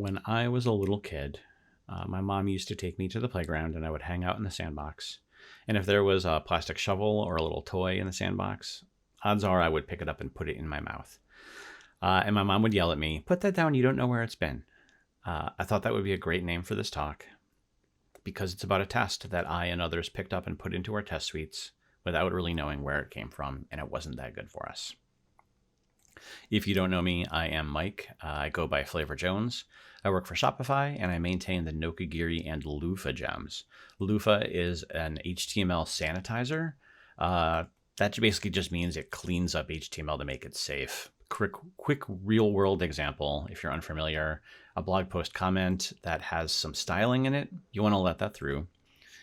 When I was a little kid, my mom used to take me to the playground and I would hang out in the sandbox. And if there was a plastic shovel or a little toy in the sandbox, odds are I would pick it up and put it in my mouth. And my mom would yell at me, "Put that down, you don't know where it's been." I thought that would be a great name for this talk because it's about a test that I and others picked up and put into our test suites without really knowing where it came from, and it wasn't that good for us. If you don't know me, I am Mike. I go by Flavor Jones. I work for Shopify, and I maintain the Nokigiri and Loofah gems. Loofah is an HTML sanitizer. That basically just means it cleans up HTML to make it safe. Quick real-world example, if you're unfamiliar, a blog post comment that has some styling in it, you want to let that through.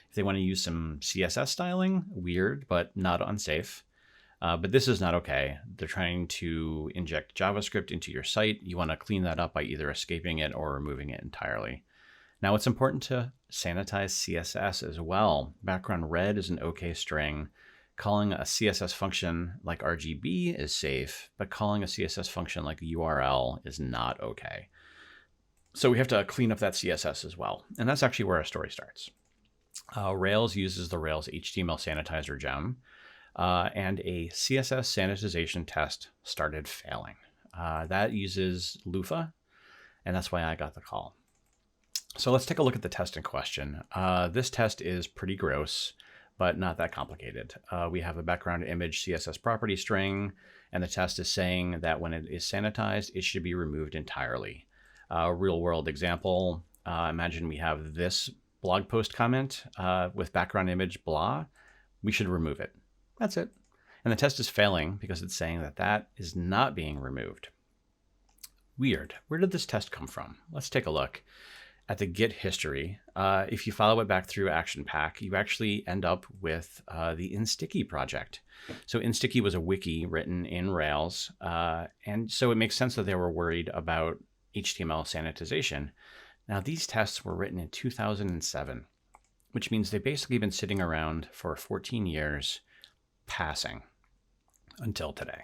If they want to use some CSS styling, weird, but not unsafe. But this is not okay. They're trying to inject JavaScript into your site. You want to clean that up by either escaping it or removing it entirely. Now, it's important to sanitize CSS as well. Background red is an okay string. Calling a CSS function like RGB is safe, but calling a CSS function like URL is not okay. So we have to clean up that CSS as well. And that's actually where our story starts. Rails uses the Rails HTML sanitizer gem. And a CSS sanitization test started failing. That uses Loofah, and that's why I got the call. So let's take a look at the test in question. This test is pretty gross, but not that complicated. We have a background image CSS property string, and the test is saying that when it is sanitized, it should be removed entirely. Real world example, imagine we have this blog post comment with background image blah. We should remove it. That's it. And the test is failing because it's saying that that is not being removed. Weird. Where did this test come from? Let's take a look at the Git history. If you follow it back through Action Pack, you actually end up with the InSticky project. So InSticky was a wiki written in Rails. And so it makes sense that they were worried about HTML sanitization. Now, these tests were written in 2007, which means they've basically been sitting around for 14 years passing until today.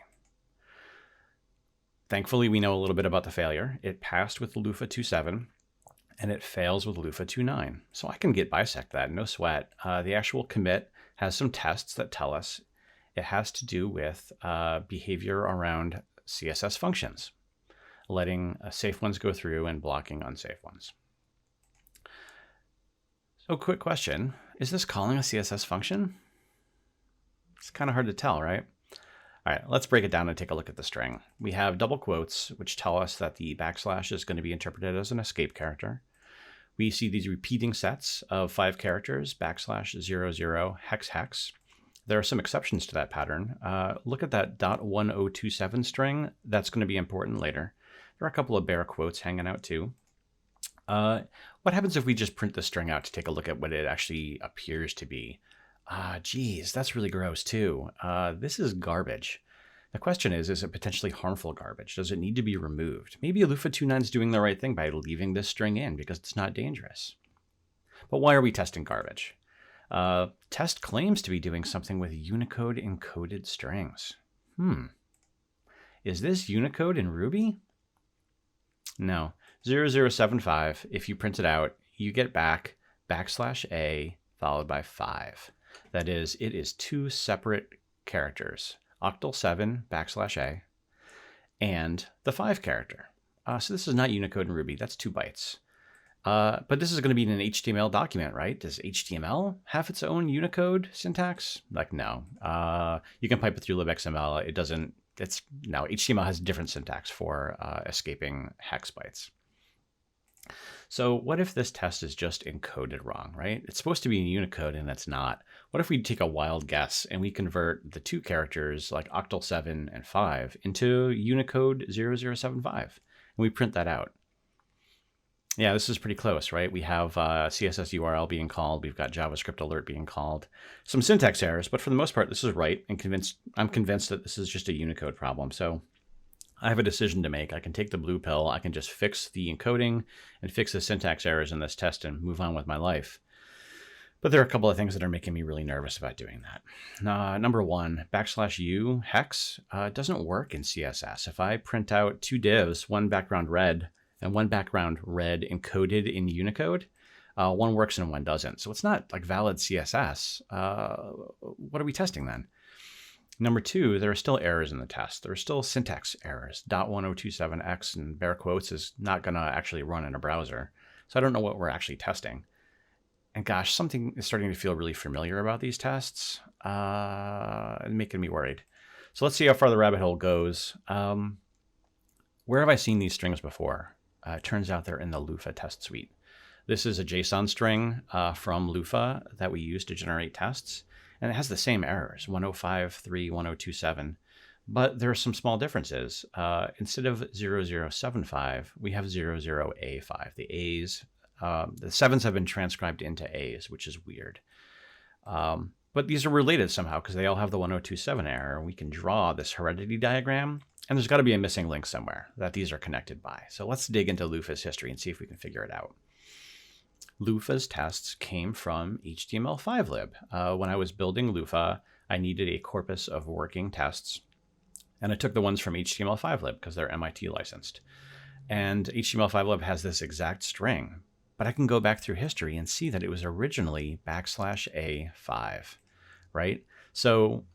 Thankfully, we know a little bit about the failure. It passed with Loofah 2.7 and it fails with Loofah 2.9. So I can Git bisect that, no sweat. The actual commit has some tests that tell us it has to do with behavior around CSS functions, letting safe ones go through and blocking unsafe ones. So quick question, is this calling a CSS function? It's kind of hard to tell, right? All right, let's break it down and take a look at the string. We have double quotes, which tell us that the backslash is going to be interpreted as an escape character. We see these repeating sets of 5 characters, backslash 00, hex hex. There are some exceptions to that pattern. Look at that .1027 string. That's going to be important later. There are a couple of bare quotes hanging out too. What happens if we just print the string out to take a look at what it actually appears to be? Geez, that's really gross too. This is garbage. The question is it potentially harmful garbage? Does it need to be removed? Maybe Loofah 2.9 is doing the right thing by leaving this string in because it's not dangerous. But why are we testing garbage? Test claims to be doing something with Unicode encoded strings. Is this Unicode in Ruby? No. 0075, if you print it out, you get back \a followed by 5. That is, it is 2 separate characters, octal 7 \a and the 5 character. So this is not Unicode in Ruby, that's 2 bytes. But this is going to be in an HTML document, right? Does HTML have its own Unicode syntax? Like, no. You can pipe it through libxml. It doesn't. No, HTML has different syntax for escaping hex bytes. So what if this test is just encoded wrong, right? It's supposed to be in Unicode and it's not. What if we take a wild guess and we convert the 2 characters like octal 7 and 5 into Unicode 0075 and we print that out? Yeah, this is pretty close, right? We have CSS URL being called. We've got JavaScript alert being called. Some syntax errors, but for the most part, this is right. And I'm convinced that this is just a Unicode problem. So I have a decision to make. I can take the blue pill. I can just fix the encoding and fix the syntax errors in this test and move on with my life. But there are a couple of things that are making me really nervous about doing that. Number one, \u hex doesn't work in CSS. If I print out 2 divs, one background red and one background red encoded in Unicode. One works and one doesn't. So it's not like valid CSS. What are we testing then? Number two, there are still errors in the test. There are still syntax errors. .1027x and bare quotes is not going to actually run in a browser. So I don't know what we're actually testing. And gosh, something is starting to feel really familiar about these tests and making me worried. So let's see how far the rabbit hole goes. Where have I seen these strings before? It turns out they're in the Loofah test suite. This is a JSON string from Loofah that we use to generate tests. And it has the same errors, 1053, 1027. But there are some small differences. Instead of 0075, we have 00A5. The A's, the 7s have been transcribed into A's, which is weird. But these are related somehow because they all have the 1027 error. We can draw this heredity diagram, and there's got to be a missing link somewhere that these are connected by. So let's dig into Loofah's history and see if we can figure it out. Loofah's tests came from HTML5lib. When I was building Loofah, I needed a corpus of working tests, and I took the ones from HTML5lib because they're MIT licensed. And HTML5lib has this exact string, but I can go back through history and see that it was originally \A5, right? So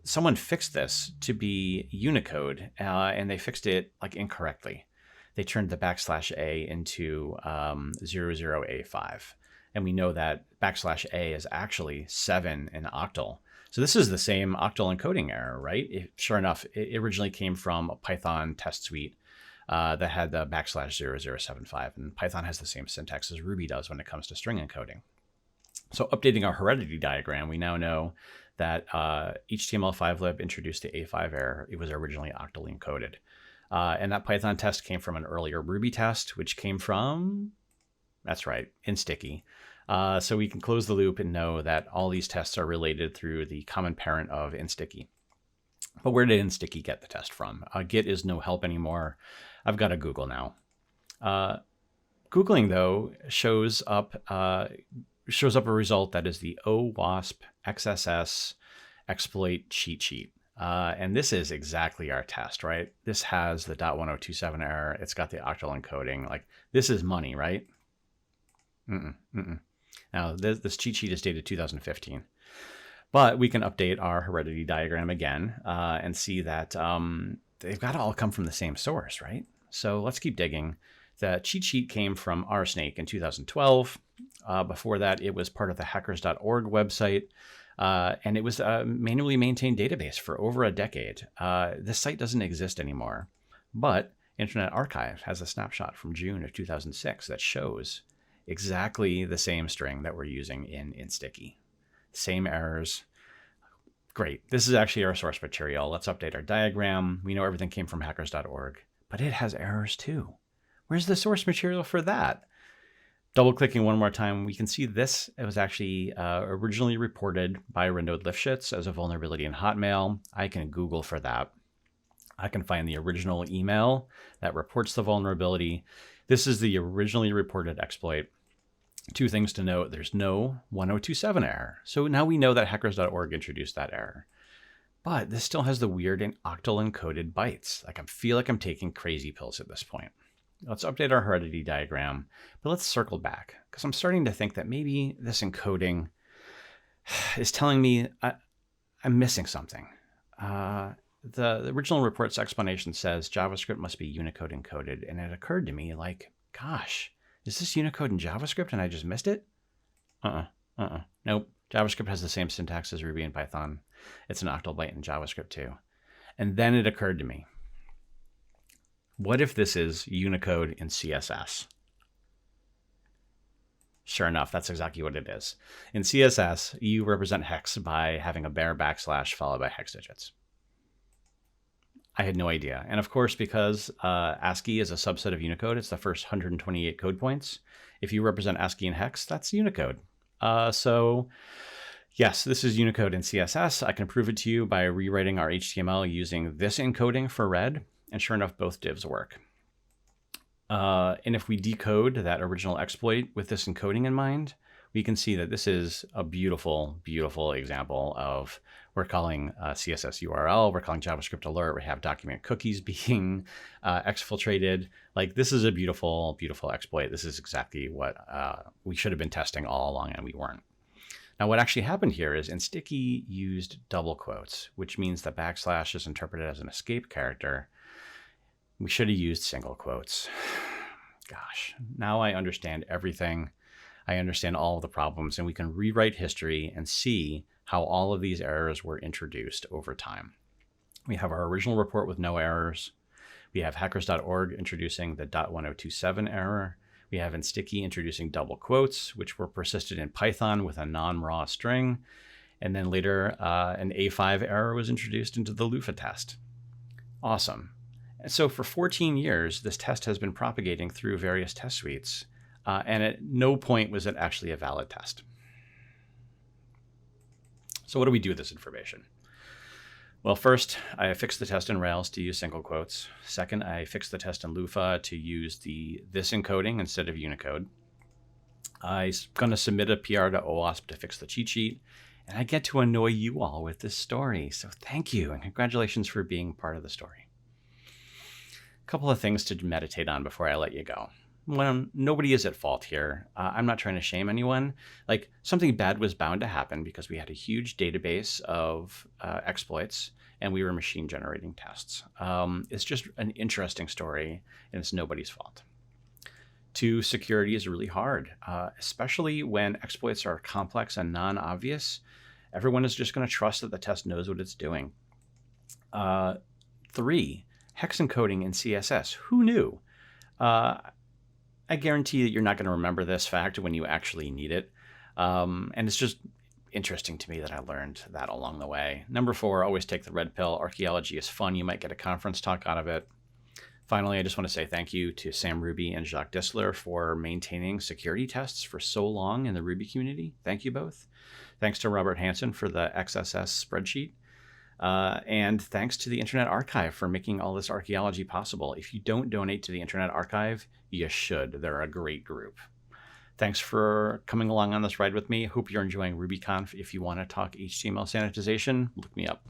someone fixed this to be Unicode, and they fixed it like incorrectly. They turned the \A into 00A5. And we know that \A is actually 7 in octal. So this is the same octal encoding error, right? Sure enough, it originally came from a Python test suite that had the \0075. And Python has the same syntax as Ruby does when it comes to string encoding. So updating our heredity diagram, we now know that HTML5lib introduced the A5 error. It was originally octally encoded. And that Python test came from an earlier Ruby test, which came from, that's right, insticky. So we can close the loop and know that all these tests are related through the common parent of insticky. But where did insticky get the test from? Git is no help anymore. I've got to Google now. Googling, though, shows up a result that is the OWASP XXX exploit cheat sheet. And this is exactly our test, right? This has the .1027 error. It's got the octal encoding. Like, this is money, right? Now, this cheat sheet is dated 2015. But we can update our heredity diagram again and see that they've got to all come from the same source, right? So let's keep digging. The cheat sheet came from RSnake in 2012. Before that, it was part of the hackers.org website. And it was a manually maintained database for over a decade. This site doesn't exist anymore, but Internet Archive has a snapshot from June of 2006 that shows exactly the same string that we're using in insticky. Same errors. Great. This is actually our source material. Let's update our diagram. We know everything came from hackers.org, but it has errors too. Where's the source material for that? Double clicking one more time, we can see this. It was actually originally reported by Renode Lifshitz as a vulnerability in Hotmail. I can Google for that. I can find the original email that reports the vulnerability. This is the originally reported exploit. Two things to note, there's no 1027 error. So now we know that hackers.org introduced that error. But this still has the weird and octal encoded bytes. Like, I feel like I'm taking crazy pills at this point. Let's update our heredity diagram, but let's circle back because I'm starting to think that maybe this encoding is telling me I'm missing something. The original report's explanation says JavaScript must be Unicode encoded, and it occurred to me like, gosh, is this Unicode in JavaScript and I just missed it? Nope. JavaScript has the same syntax as Ruby and Python. It's an octal byte in JavaScript too. And then it occurred to me, what if this is Unicode in CSS? Sure enough, that's exactly what it is. In CSS, you represent hex by having a bare backslash followed by hex digits. I had no idea. And of course, because ASCII is a subset of Unicode, it's the first 128 code points. If you represent ASCII in hex, that's Unicode. So yes, this is Unicode in CSS. I can prove it to you by rewriting our HTML using this encoding for red. And sure enough, both divs work. And if we decode that original exploit with this encoding in mind, we can see that this is a beautiful, beautiful example of, we're calling CSS URL, we're calling JavaScript alert, we have document cookies being exfiltrated. Like, this is a beautiful, beautiful exploit. This is exactly what we should have been testing all along, and we weren't. Now, what actually happened here is Sticky used double quotes, which means that backslash is interpreted as an escape character. We should have used single quotes. Gosh, now I understand everything. I understand all of the problems, and we can rewrite history and see how all of these errors were introduced over time. We have our original report with no errors. We have hackers.org introducing the .1027 error. We have Sticky introducing double quotes, which were persisted in Python with a non-raw string. And then later, an A5 error was introduced into the Loofah test. Awesome. And so for 14 years, this test has been propagating through various test suites. And at no point was it actually a valid test. So what do we do with this information? Well, first, I fixed the test in Rails to use single quotes. Second, I fixed the test in Loofah to use the this encoding instead of Unicode. I'm going to submit a PR to OWASP to fix the cheat sheet, and I get to annoy you all with this story. So thank you, and congratulations for being part of the story. A couple of things to meditate on before I let you go. One, nobody is at fault here. I'm not trying to shame anyone. Like, something bad was bound to happen because we had a huge database of exploits and we were machine generating tests. It's just an interesting story, and it's nobody's fault. Two, security is really hard, especially when exploits are complex and non-obvious. Everyone is just going to trust that the test knows what it's doing. Three, hex encoding in CSS. Who knew? I guarantee that you're not going to remember this fact when you actually need it. And it's just interesting to me that I learned that along the way. Number 4, always take the red pill. Archaeology is fun. You might get a conference talk out of it. Finally, I just want to say thank you to Sam Ruby and Jacques Dissler for maintaining security tests for so long in the Ruby community. Thank you both. Thanks to Robert Hansen for the XXX spreadsheet. And thanks to the Internet Archive for making all this archaeology possible. If you don't donate to the Internet Archive, you should. They're a great group. Thanks for coming along on this ride with me. Hope you're enjoying RubyConf. If you want to talk HTML sanitization, look me up.